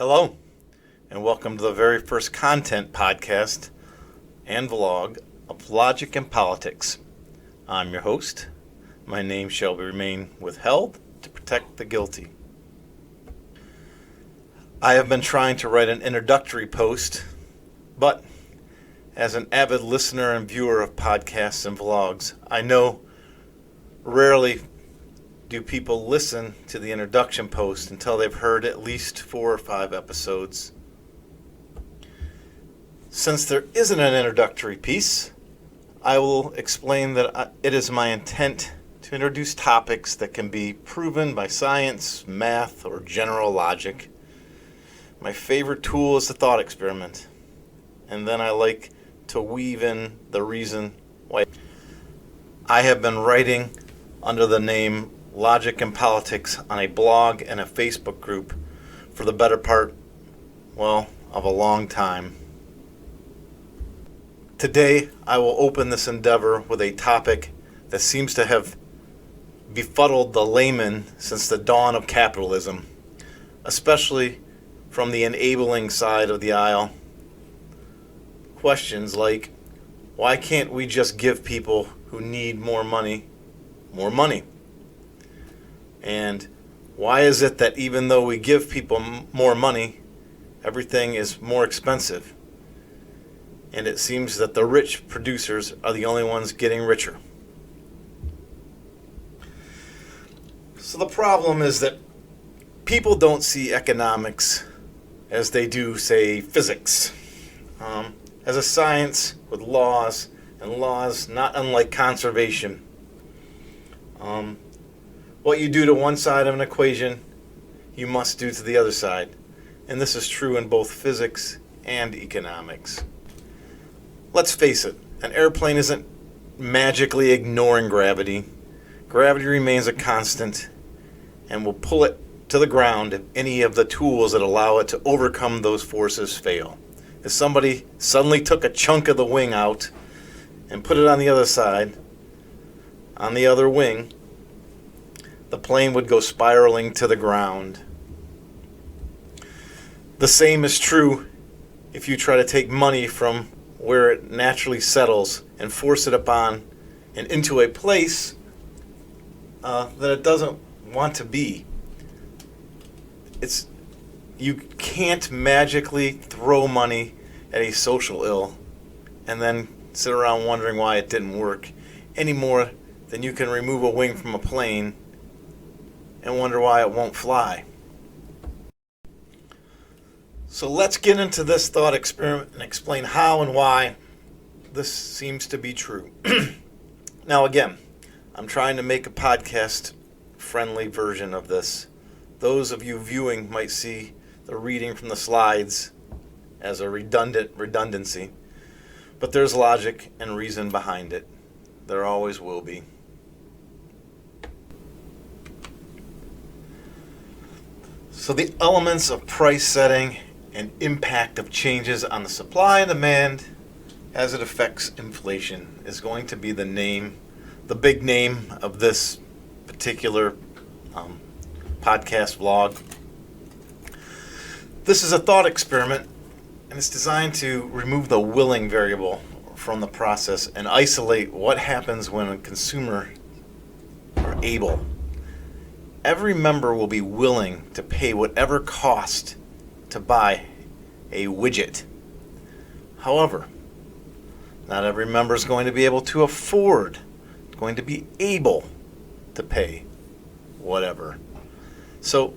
Hello, and welcome to the very first content podcast and vlog of Logic and Politics. I'm your host. My name shall remain withheld to protect the guilty. I have been trying to write an introductory post, but as an avid listener and viewer of podcasts and vlogs, I know rarely do people listen to the introduction post until they've heard at least 4 or 5 episodes. Since there isn't an introductory piece, I will explain that it is my intent to introduce topics that can be proven by science, math, or general logic. My favorite tool is the thought experiment, and then I like to weave in the reason why. I have been writing under the name Logic and Politics on a blog and a Facebook group for the better part, of a long time. Today, I will open this endeavor with a topic that seems to have befuddled the layman since the dawn of capitalism, especially from the enabling side of the aisle. Questions like, why can't we just give people who need more money more money? And why is it that even though we give people more money, everything is more expensive? And it seems that the rich producers are the only ones getting richer. So the problem is that people don't see economics as they do, say, physics, as a science with laws, and laws not unlike conservation. What you do to one side of an equation, you must do to the other side. And this is true in both physics and economics. Let's face it, an airplane isn't magically ignoring gravity. Gravity remains a constant and will pull it to the ground if any of the tools that allow it to overcome those forces fail. If somebody suddenly took a chunk of the wing out and put it on the other side, on the other wing, the plane would go spiraling to the ground. The same is true if you try to take money from where it naturally settles and force it upon and into a place that it doesn't want to be. You can't magically throw money at a social ill and then sit around wondering why it didn't work any more than you can remove a wing from a plane and wonder why it won't fly. So let's get into this thought experiment and explain how and why this seems to be true. Now again, I'm trying to make a podcast-friendly version of this. Those of you viewing might see the reading from the slides as a redundancy, but there's logic and reason behind it. There always will be. So the elements of price setting and impact of changes on the supply and demand as it affects inflation is going to be the big name of this particular podcast vlog. This is a thought experiment, and it's designed to remove the willing variable from the process and isolate what happens when a consumer are able. Every member will be willing to pay whatever cost to buy a widget. However, not every member is going to be able to afford, going to be able to pay whatever. So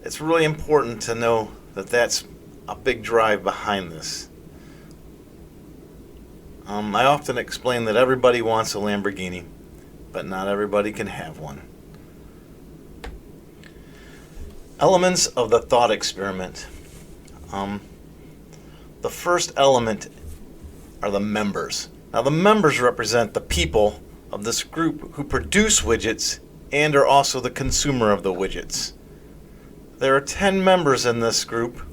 it's really important to know that that's a big drive behind this. I often explain that everybody wants a Lamborghini, but not everybody can have one. Elements of the thought experiment. The first element are the members. Now the members represent the people of this group who produce widgets and are also the consumer of the widgets. There are 10 members in this group,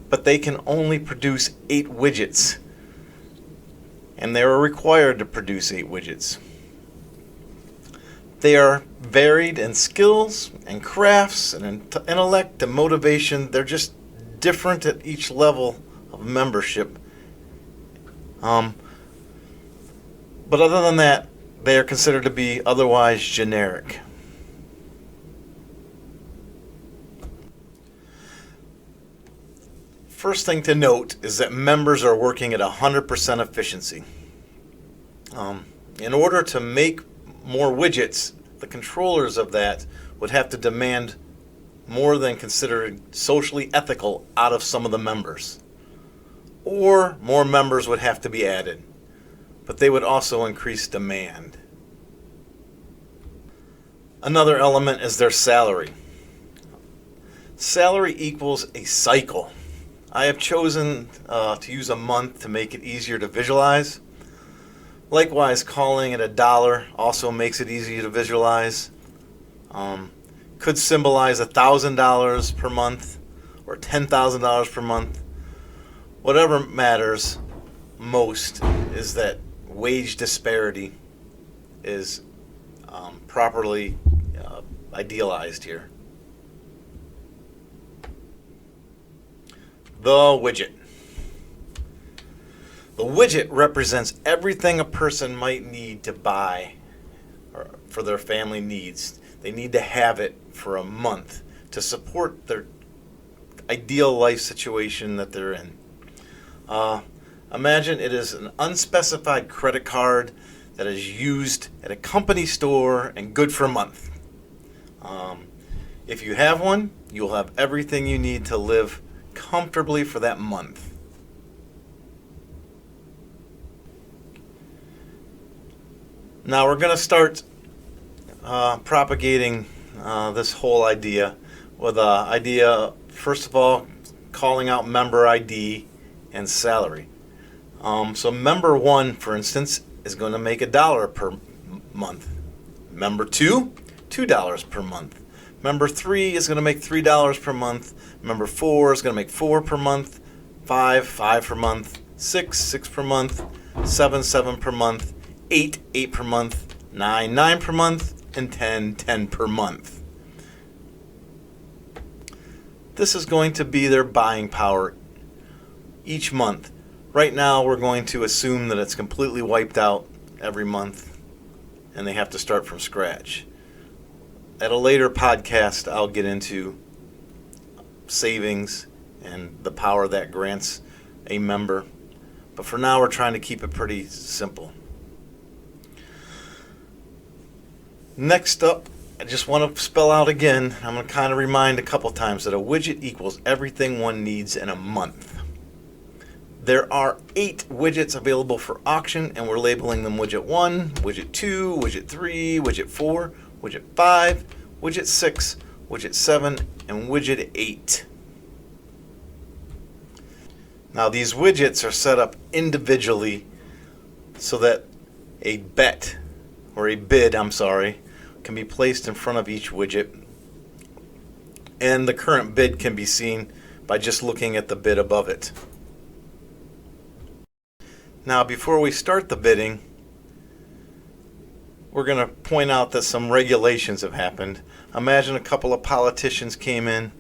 but they can only produce 8 widgets, and they are required to produce 8 widgets. They are varied in skills and crafts and intellect and motivation. They're just different at each level of membership. But other than that, they are considered to be otherwise generic. First thing to note is that members are working at 100% efficiency. In order to make more widgets, the controllers of that would have to demand more than considered socially ethical out of some of the members. Or more members would have to be added, but they would also increase demand. Another element is their salary. Salary equals a cycle. I have chosen to use a month to make it easier to visualize. Likewise, calling it $1 also makes it easy to visualize. Could symbolize $1,000 per month or $10,000 per month. Whatever matters most is that wage disparity is properly idealized here. The widget. The widget represents everything a person might need to buy for their family needs. They need to have it for a month to support their ideal life situation that they're in. Imagine it is an unspecified credit card that is used at a company store and good for a month. If you have one, you'll have everything you need to live comfortably for that month. Now we're going to start propagating this whole idea with an idea, first of all, calling out member ID and salary. So member 1, for instance, is going to make $1 per month. Member 2, $2 per month. Member 3 is going to make $3 per month. Member 4 is going to make $4 per month. 5, $5 per month. 6, $6 per month. 7, $7 per month. 8, $8 per month. 9, $9 per month. And 10, $10 per month. This is going to be their buying power each month. Right now, we're going to assume that it's completely wiped out every month and they have to start from scratch. At a later podcast, I'll get into savings and the power that grants a member. But for now, we're trying to keep it pretty simple. Next up, I just want to spell out again, I'm going to kind of remind a couple times that a widget equals everything one needs in a month. There are 8 widgets available for auction, and we're labeling them widget 1, widget 2, widget 3, widget 4, widget 5, widget 6, widget 7, and widget 8. Now these widgets are set up individually so that a bid can be placed in front of each widget, and the current bid can be seen by just looking at the bid above it. Now, before we start the bidding, we're going to point out that some regulations have happened. Imagine a couple of politicians came in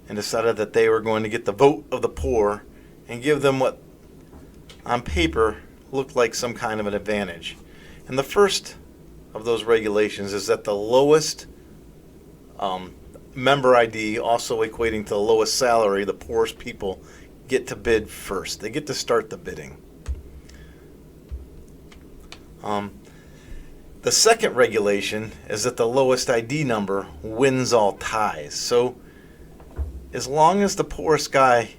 and decided that they were going to get the vote of the poor and give them what on paper looked like some kind of an advantage. And the first of those regulations is that the lowest member ID, also equating to the lowest salary, the poorest people get to bid first. They get to start the bidding. The second regulation is that the lowest ID number wins all ties. So as long as the poorest guy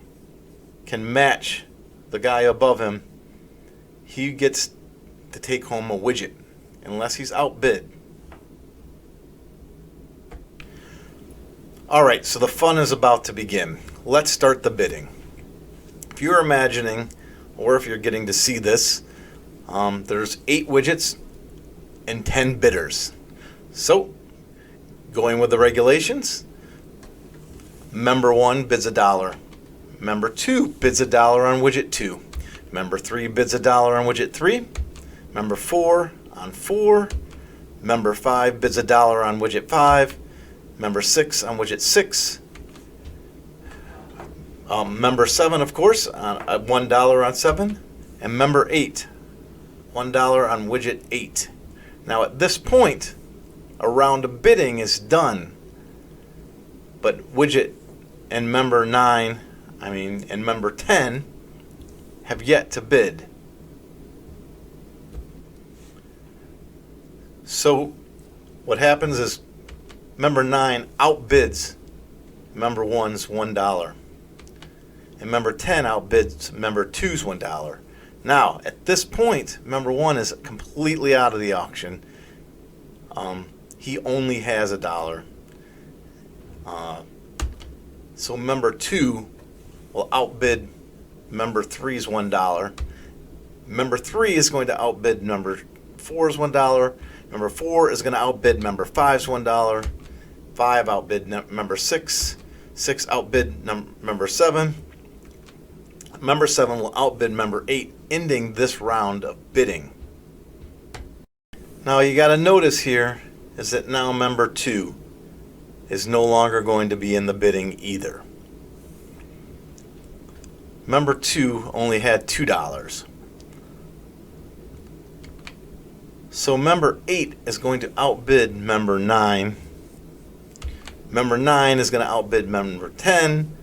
can match the guy above him, he gets to take home a widget unless he's outbid. Alright, so the fun is about to begin. Let's start the bidding. If you're imagining, or if you're getting to see this, there's 8 widgets and 10 bidders. So, going with the regulations, member 1 bids $1. Member 2 bids $1 on widget 2. Member 3 bids $1 on widget 3. Member 4 on 4. Member 5 bids $1 on widget 5. Member 6 on widget 6. Member 7, of course, on $1 on 7. And member 8, $1 on widget 8. Now at this point, a round of bidding is done. But widget and member 9, and member 10 have yet to bid. So what happens is member 9 outbids member 1's $1. And member 10 outbids member 2's $1. Now, at this point, member 1 is completely out of the auction. He only has $1. So member 2 will outbid member 3's $1. Member 3 is going to outbid member 4's $1. Member 4 is going to outbid member 5's $1. 5 outbid member 6. 6 outbid member 7. Member 7 will outbid member 8, ending this round of bidding. Now you got to notice here is that now member 2 is no longer going to be in the bidding either. Member 2 only had $2. So member 8 is going to outbid member 9. Member 9 is going to outbid member 10.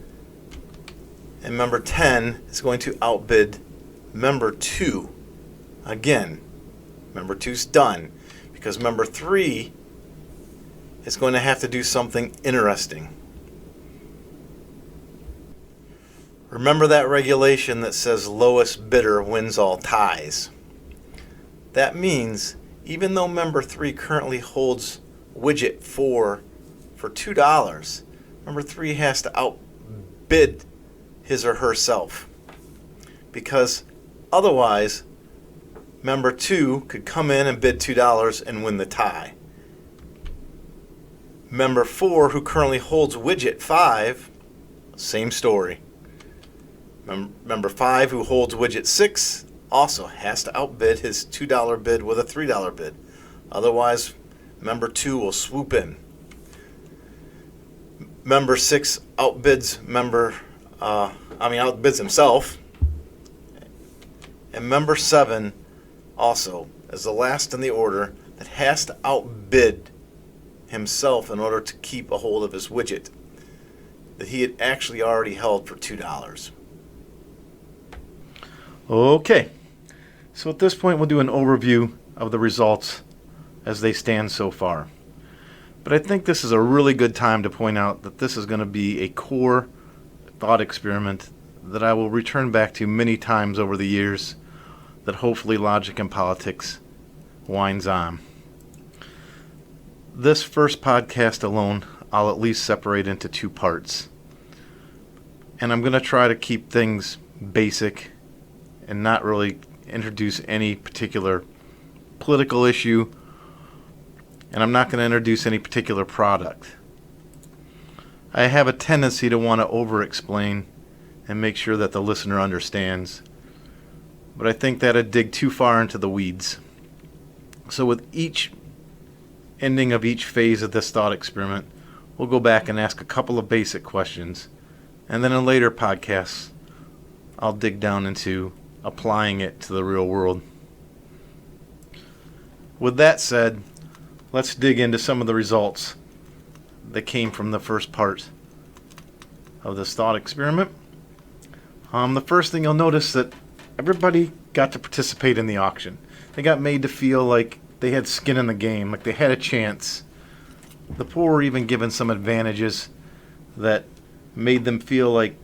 And member 10 is going to outbid member 2. Again, member 2's done because member 3 is going to have to do something interesting. Remember that regulation that says lowest bidder wins all ties. That means even though member 3 currently holds widget 4 for $2, member 3 has to outbid his or herself, because otherwise member 2 could come in and bid $2 and win the tie. Member 4, who currently holds widget 5, same story. Member 5, who holds widget 6, also has to outbid his $2 bid with a $3 bid. Otherwise, member 2 will swoop in. Member 6 outbids outbids himself. And member 7 also is the last in the order that has to outbid himself in order to keep a hold of his widget that he had actually already held for $2. Okay, so at this point we'll do an overview of the results as they stand so far. But I think this is a really good time to point out that this is going to be a core thought experiment that I will return back to many times over the years, that hopefully Logic and Politics winds on. This first podcast alone, I'll at least separate into 2 parts. And I'm going to try to keep things basic and not really introduce any particular political issue. And I'm not going to introduce any particular product. I have a tendency to want to over-explain and make sure that the listener understands. But I think that'd dig too far into the weeds. So with each ending of each phase of this thought experiment, we'll go back and ask a couple of basic questions. And then in later podcasts, I'll dig down into applying it to the real world. With that said, let's dig into some of the results that came from the first part of this thought experiment. The first thing you'll notice that everybody got to participate in the auction. They got made to feel like they had skin in the game, like they had a chance. The poor were even given some advantages that made them feel like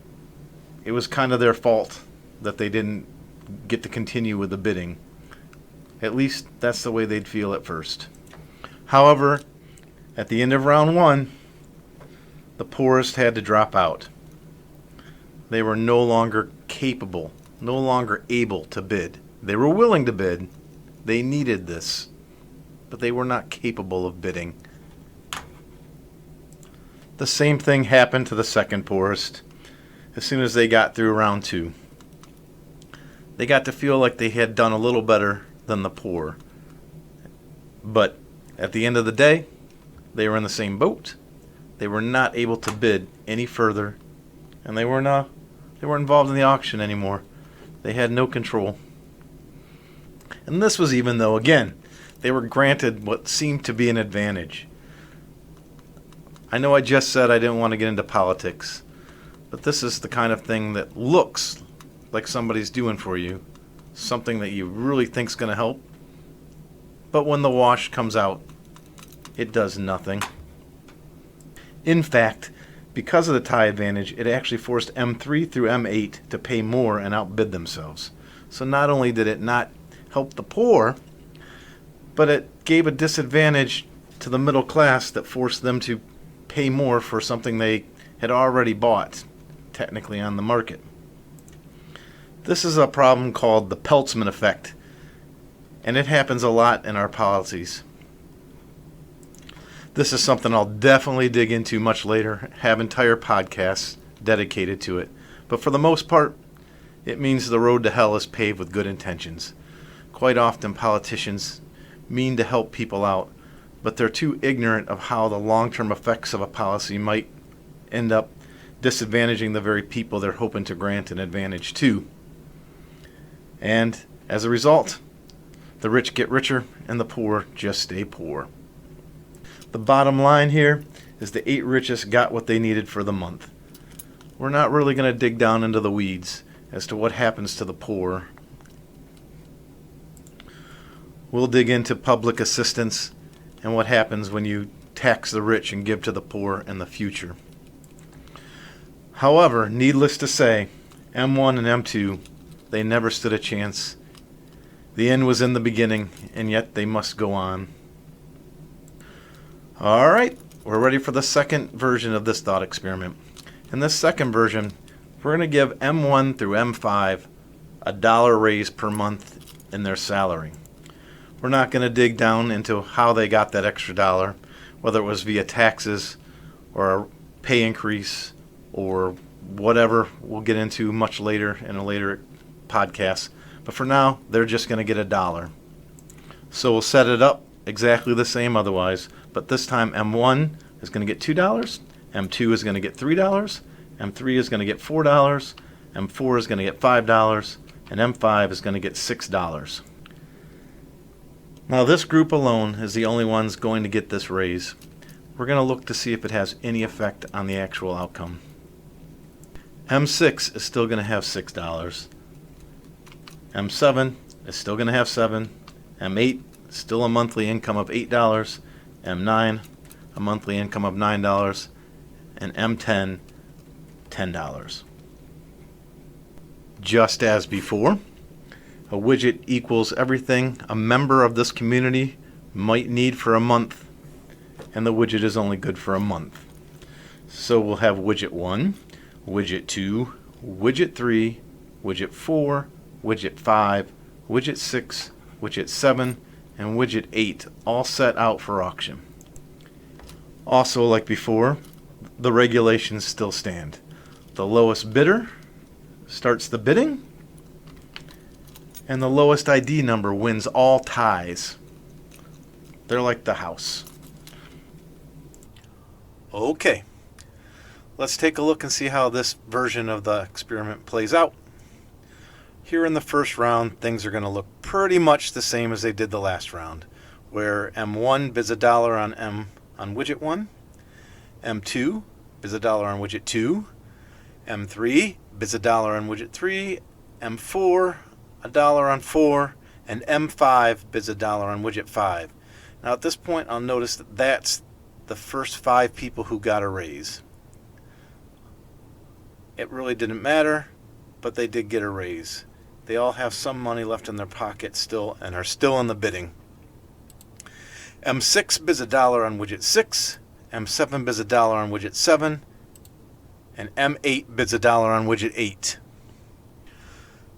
it was kind of their fault that they didn't get to continue with the bidding. At least that's the way they'd feel at first. However, at the end of round 1, the poorest had to drop out. They were no longer capable, no longer able to bid. They were willing to bid. They needed this, but they were not capable of bidding. The same thing happened to the second poorest as soon as they got through round 2. They got to feel like they had done a little better than the poor, but At the end of the day, they were in the same boat. They were not able to bid any further, and they weren't involved in the auction anymore. They had no control. And this was even though, again, they were granted what seemed to be an advantage. I know I just said I didn't want to get into politics, but this is the kind of thing that looks like somebody's doing for you, something that you really think's going to help, but when the wash comes out, it does nothing. In fact, because of the tie advantage, it actually forced M3 through M8 to pay more and outbid themselves. So not only did it not help the poor, but it gave a disadvantage to the middle class that forced them to pay more for something they had already bought, technically on the market. This is a problem called the Peltzman effect, and it happens a lot in our policies. This is something I'll definitely dig into much later, have entire podcasts dedicated to it. But for the most part, it means the road to hell is paved with good intentions. Quite often politicians mean to help people out, but they're too ignorant of how the long-term effects of a policy might end up disadvantaging the very people they're hoping to grant an advantage to. And as a result, the rich get richer and the poor just stay poor. The bottom line here is the 8 richest got what they needed for the month. We're not really going to dig down into the weeds as to what happens to the poor. We'll dig into public assistance and what happens when you tax the rich and give to the poor in the future. However, needless to say, M1 and M2, they never stood a chance. The end was in the beginning, and yet they must go on. All right, we're ready for the second version of this thought experiment. In this second version, we're going to give M1 through M5 a $1 raise per month in their salary. We're not going to dig down into how they got that extra dollar, whether it was via taxes or a pay increase or whatever we'll get into much later in a later podcast. But for now, they're just going to get $1. So we'll set it up exactly the same otherwise, but this time M1 is going to get $2, M2 is going to get $3, M3 is going to get $4, M4 is going to get $5, and M5 is going to get $6. Now this group alone is the only ones going to get this raise. We're going to look to see if it has any effect on the actual outcome. M6 is still going to have $6. M7 is still going to have $7. M8 is still a monthly income of $8. M9, a monthly income of $9. And M10, $10. Just as before, a widget equals everything a member of this community might need for a month, and the widget is only good for a month. So we'll have widget 1, widget 2, widget 3, widget 4, widget 5, widget 6, widget 7, and widget 8 all set out for auction. Also, like before, the regulations still stand. The lowest bidder starts the bidding, and the lowest ID number wins all ties. They're like the house. Okay, let's take a look and see how this version of the experiment plays out. Here in the first round, things are going to look pretty much the same as they did the last round, where M1 bids $1 on widget 1, M2 bids $1 on widget 2, M3 bids $1 on widget 3, M4 $1 on 4, and M5 bids $1 on widget 5. Now at this point, I'll notice that that's the first 5 people who got a raise. It really didn't matter, but they did get a raise. They all have some money left in their pocket still and are still in the bidding. M6 bids $1 on widget 6, M7 bids $1 on widget 7, and M8 bids $1 on widget 8.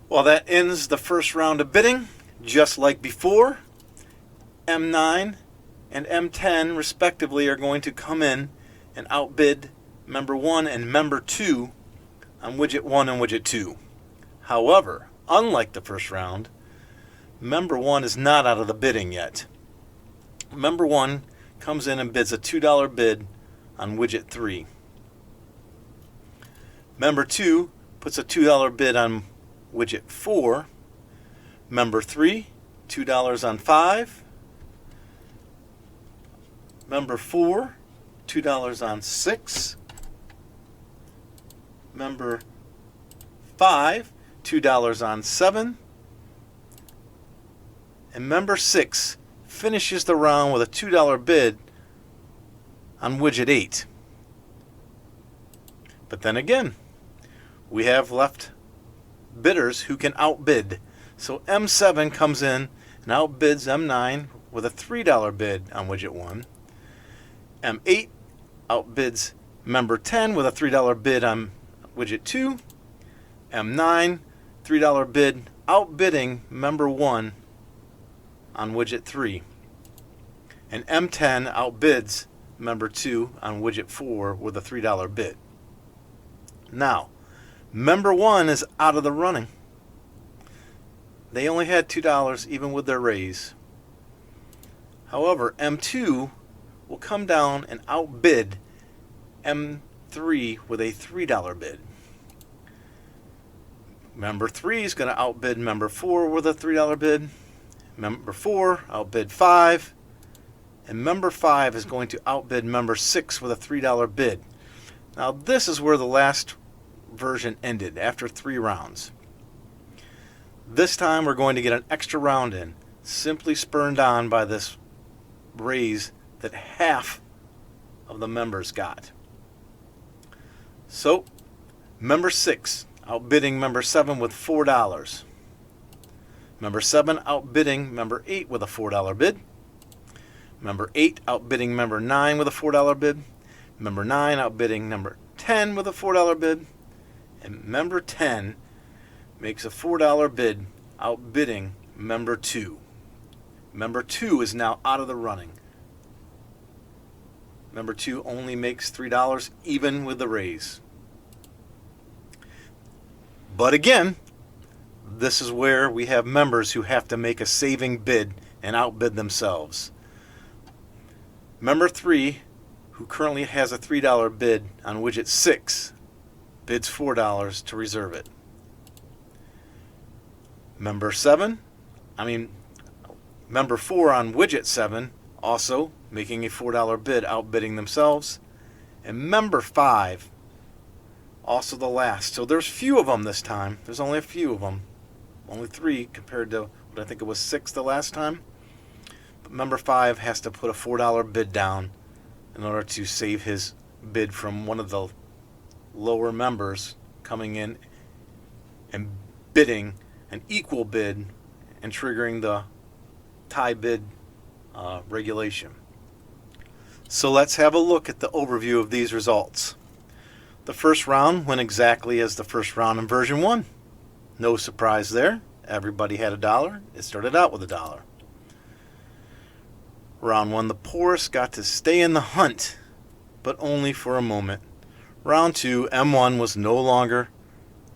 Well, that ends the first round of bidding. Just like before, M9 and M10 respectively are going to come in and outbid member 1 and member 2 on widget 1 and widget 2. However, unlike the first round, member 1 is not out of the bidding yet. Member 1 comes in and bids a $2 bid on widget 3. Member 2 puts a $2 bid on widget 4. Member 3, $2 on 5. Member 4, $2 on 6. Member 5, $2 on 7. And member 6 finishes the round with a $2 bid on widget 8. But then again, we have left bidders who can outbid. So M7 comes in and outbids M9 with a $3 bid on widget 1. M8 outbids member 10 with a $3 bid on widget 2. M9, $3 bid, outbidding member 1 on widget 3. And M10 outbids member 2 on widget 4 with a $3 bid. Now, member 1 is out of the running. They only had $2 even with their raise. However, M2 will come down and outbid M3 with a $3 bid. Member 3 is going to outbid member 4 with a $3 bid. Member 4 outbid 5. And member 5 is going to outbid member 6 with a $3 bid. Now this is where the last version ended after 3 rounds. This time we're going to get an extra round in, simply spurred on by this raise that half of the members got. So, member 6 outbidding member 7 with $4. Member 7 outbidding member 8 with a $4 bid. Member 8 outbidding member 9 with a $4 bid. Member 9 outbidding number 10 with a $4 bid. And member 10 makes a $4 bid outbidding member 2. Member 2 is now out of the running. Member 2 only makes $3 even with the raise. But again, this is where we have members who have to make a saving bid and outbid themselves. Member 3, who currently has a $3 bid on widget 6, bids $4 to reserve it. Member 4 on widget 7, also making a $4 bid, outbidding themselves. And member 5, also the last. So there's few of them this time. There's only a few of them. Only 3 compared to what I think it was 6 the last time. But member 5 has to put a $4 bid down in order to save his bid from one of the lower members coming in and bidding an equal bid and triggering the tie bid regulation. So let's have a look at the overview of these results. The first round went exactly as the first round in version 1. No surprise there. Everybody had $1. It started out with $1. Round 1, the poorest got to stay in the hunt, but only for a moment. Round 2, M1 was no longer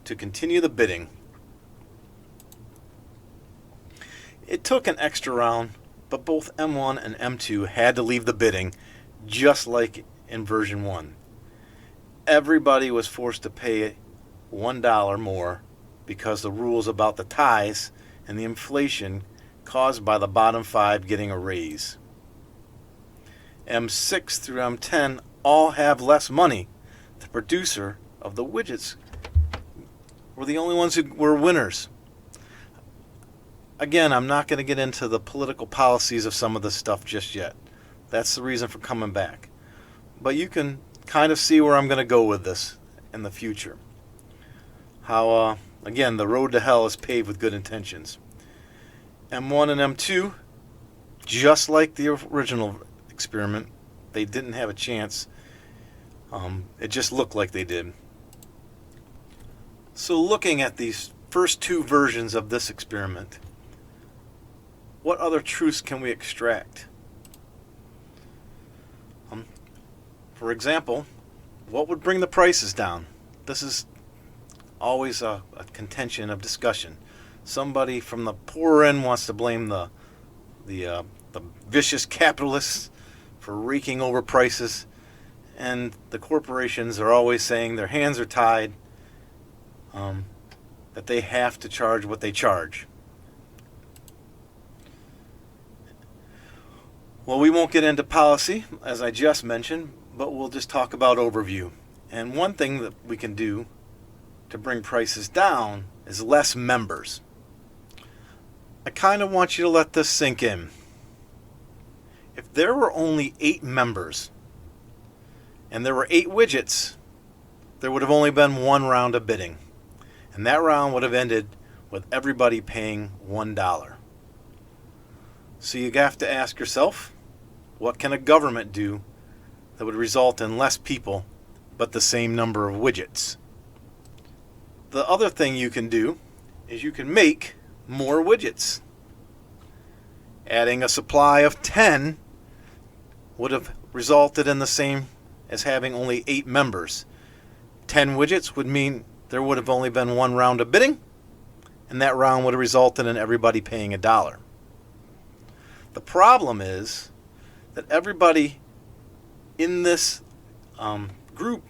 to continue the bidding. It took an extra round, but both M1 and M2 had to leave the bidding, just like in version 1. Everybody was forced to pay $1 more because the rules about the ties and the inflation caused by the bottom 5 getting a raise. M6 through M10 all have less money. The producer of the widgets were the only ones who were winners. Again, I'm not going to get into the political policies of some of this stuff just yet. That's the reason for coming back. But you can kind of see where I'm going to go with this in the future. How, again, the road to hell is paved with good intentions. M1 and M2, just like the original experiment, they didn't have a chance. It just looked like they did. So looking at these first 2 versions of this experiment, what other truths can we extract? For example, what would bring the prices down? This is always a contention of discussion. Somebody from the poorer end wants to blame the the vicious capitalists for raking over prices, and the corporations are always saying their hands are tied, that they have to charge what they charge. Well, we won't get into policy, as I just mentioned, but we'll just talk about overview. And one thing that we can do to bring prices down is less members. I kind of want you to let this sink in. If there were only 8 members and there were 8 widgets, there would have only been one round of bidding. And that round would have ended with everybody paying $1. So you have to ask yourself, what can a government do that would result in less people but the same number of widgets? The other thing you can do is you can make more widgets. Adding a supply of 10 would have resulted in the same as having only 8 members. 10 widgets would mean there would have only been one round of bidding, and that round would have resulted in everybody paying $1. The problem is that everybody in this group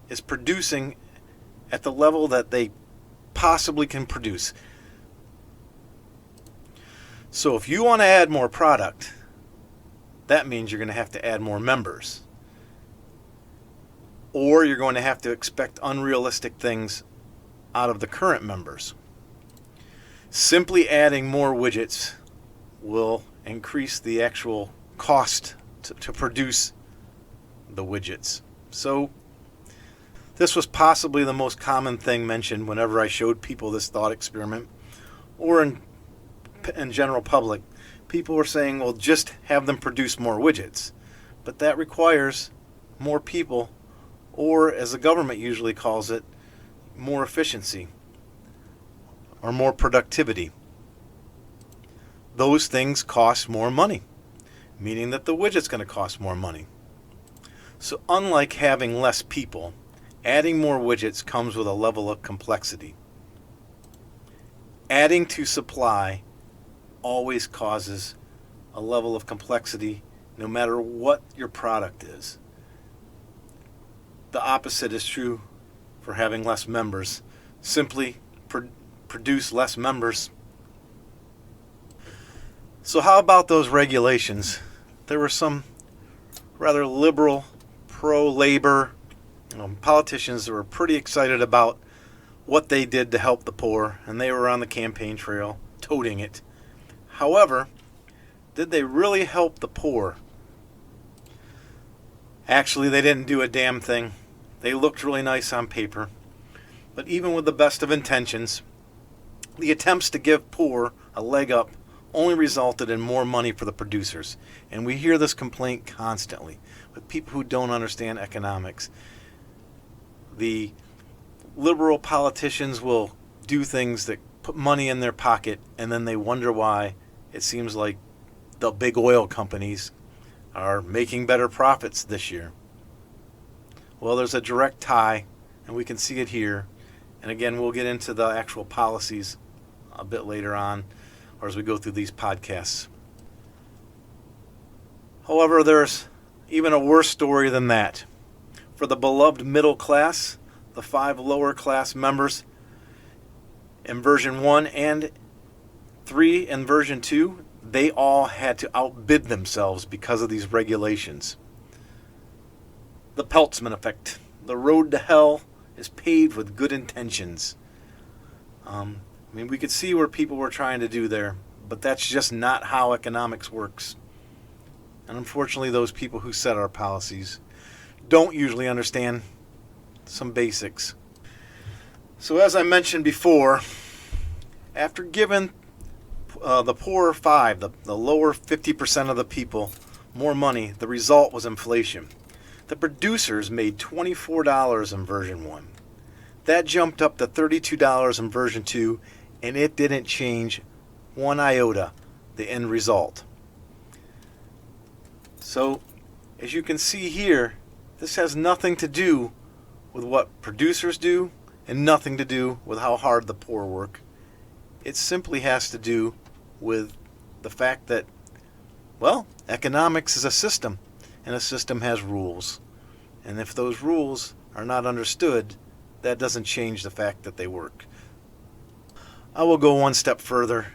is producing at the level that they possibly can produce. So if you want to add more product, that means you're going to have to add more members. Or you're going to have to expect unrealistic things out of the current members. Simply adding more widgets will increase the actual cost to produce the widgets. So this was possibly the most common thing mentioned whenever I showed people this thought experiment, or in general public. People were saying, well, just have them produce more widgets. But that requires more people, or as the government usually calls it, more efficiency or more productivity. Those things cost more money, meaning that the widget's going to cost more money. So unlike having less people, adding more widgets comes with a level of complexity. Adding to supply always causes a level of complexity no matter what your product is. The opposite is true for having less members. Simply produce less members. So how about those regulations? There were some rather liberal, pro-labor politicians that were pretty excited about what they did to help the poor, and they were on the campaign trail toting it. However, did they really help the poor? Actually, they didn't do a damn thing. They looked really nice on paper. But even with the best of intentions, the attempts to give poor a leg up only resulted in more money for the producers. And we hear this complaint constantly with people who don't understand economics. The liberal politicians will do things that put money in their pocket, and then they wonder why it seems like the big oil companies are making better profits this year. Well, there's a direct tie, and we can see it here. And again, we'll get into the actual policies a bit later on, or as we go through these podcasts. However, there's even a worse story than that. For the beloved middle class, the 5 lower class members in version 1 and 3 and version 2, they all had to outbid themselves because of these regulations. The Peltzman effect. The road to hell is paved with good intentions. We could see where people were trying to do there, but that's just not how economics works. And unfortunately, those people who set our policies don't usually understand some basics. So as I mentioned before, after giving the poorer 5, the lower 50% of the people, more money, the result was inflation. The producers made $24 in version 1. That jumped up to $32 in version 2, and it didn't change one iota the end result. So, as you can see here, this has nothing to do with what producers do and nothing to do with how hard the poor work. It simply has to do with the fact that Well, economics is a system, and a system has rules. And if those rules are not understood, that doesn't change the fact that they work. I will go one step further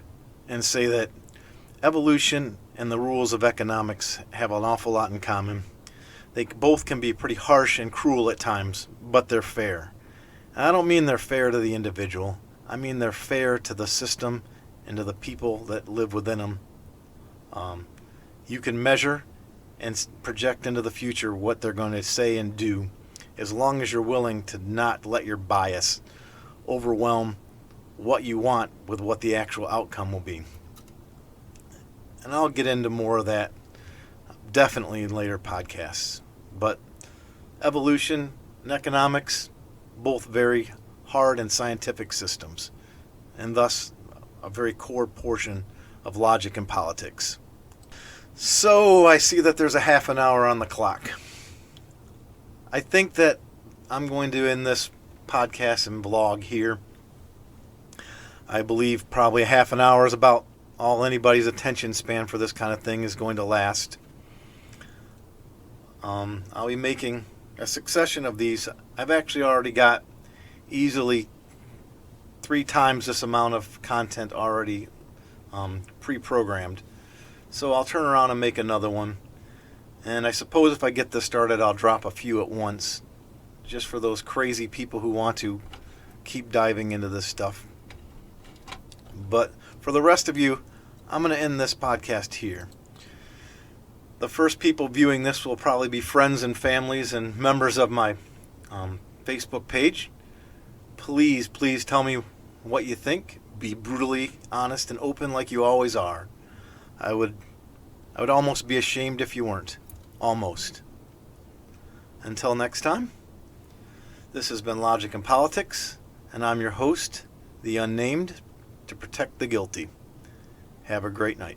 and say that evolution and the rules of economics have an awful lot in common. They both can be pretty harsh and cruel at times, but they're fair. And I don't mean they're fair to the individual. I mean they're fair to the system and to the people that live within them. You can measure and project into the future what they're going to say and do, as long as you're willing to not let your bias overwhelm what you want with what the actual outcome will be. And I'll get into more of that definitely in later podcasts. But evolution and economics, both very hard and scientific systems, and thus a very core portion of logic and politics. So I see that there's a half an hour on the clock. I think that I'm going to end this podcast and vlog here. I believe probably a half an hour is about all anybody's attention span for this kind of thing is going to last. I'll be making a succession of these. I've actually already got easily 3 times this amount of content already pre-programmed. So I'll turn around and make another one. And I suppose if I get this started, I'll drop a few at once, just for those crazy people who want to keep diving into this stuff. But for the rest of you, I'm going to end this podcast here. The first people viewing this will probably be friends and families and members of my Facebook page. Please tell me what you think. Be brutally honest and open like you always are. I would almost be ashamed if you weren't. Almost. Until next time, this has been Logic and Politics, and I'm your host, the Unnamed, to protect the guilty. Have a great night.